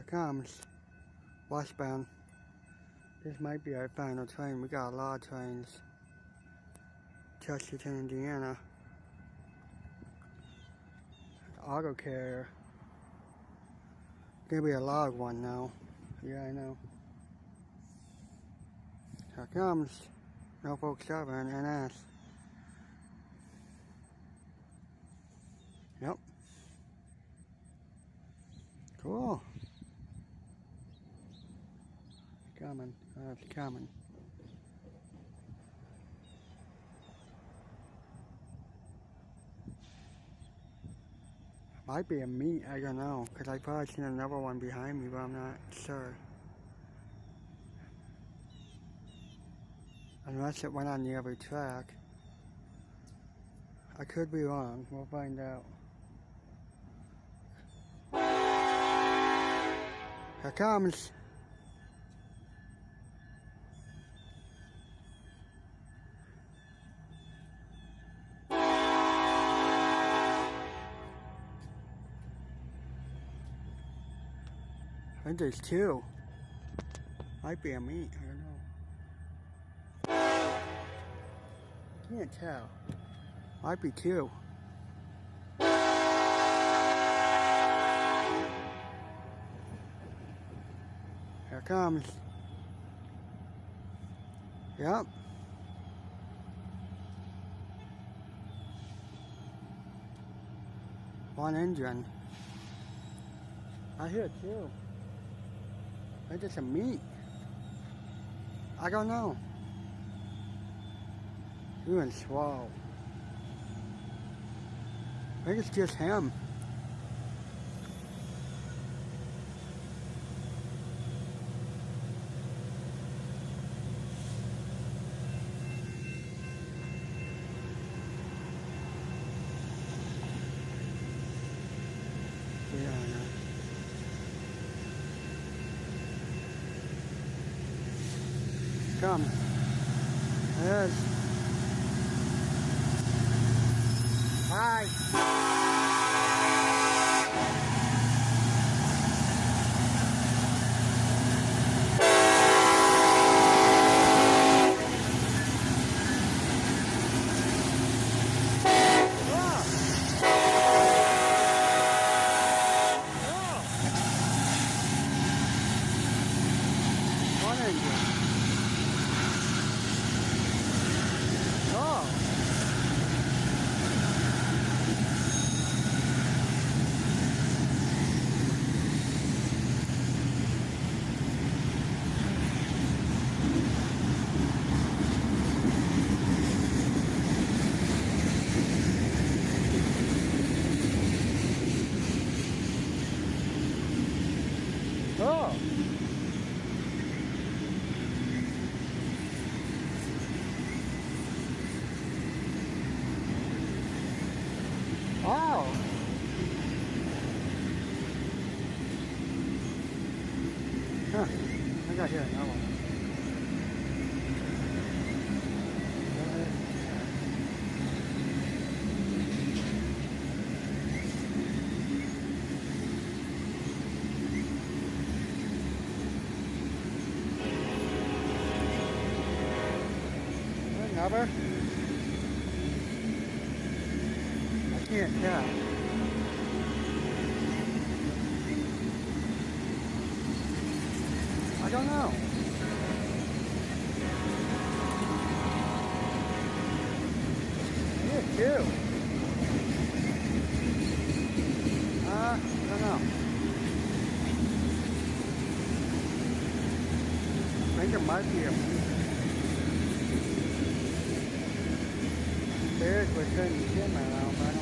comes westbound. This might be our final train. We got a lot of trains. Chesterton, Indiana. Auto carrier. Gonna be a log one now. Yeah, I know. Here comes Norfolk Southern NS. Yep. Cool. It's coming. It's coming. Might be a meat, I don't know, because I probably seen another one behind me, but I'm not sure. Unless it went on the other track. I could be wrong, we'll find out. Here it comes! I think there's two. Might be a meat, I don't know. I can't tell. Might be two. Here it comes. Yep. One engine. I hear two. Maybe it's a meat. I don't know. Doing slow. Maybe it's just him. Yeah, I know. Come. Yes. Hi. One engine. Oh. Wow. Huh. I got here another one. Another? I can't tell. I don't know. Maybe it's two. I don't know. I think it might be a meat. There's what's turning the camera around, but I don't know.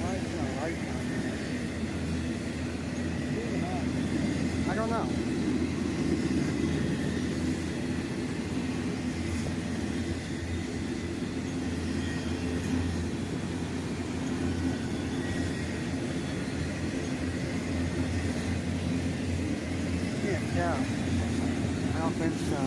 Why is there a light on there? I don't know. Can't tell. I don't think so.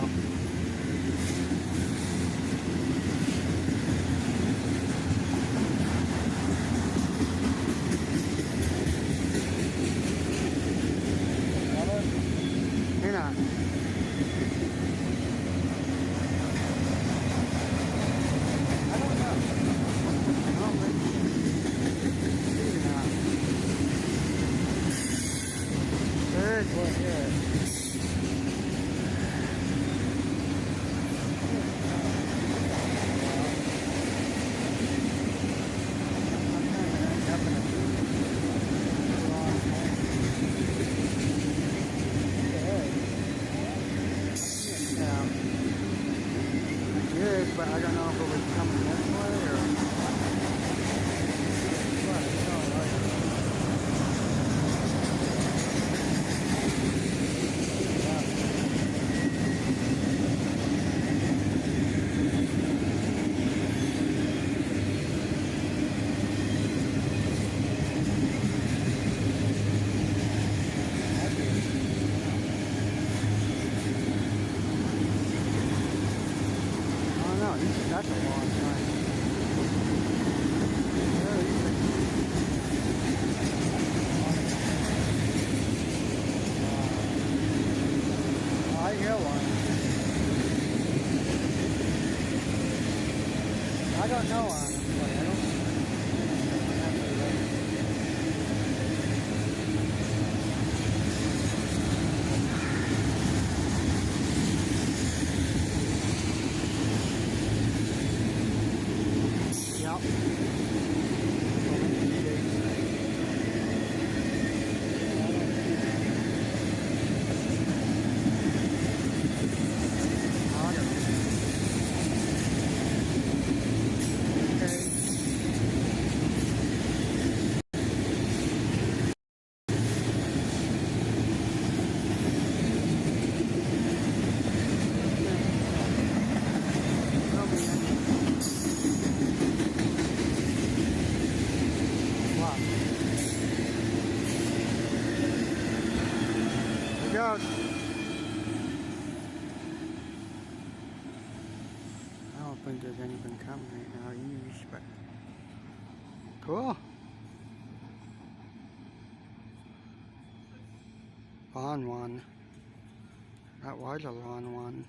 don't know, honestly. I don't Yep. Go. I don't think there's anything coming right now, but cool. Lawn one. That was a lawn one.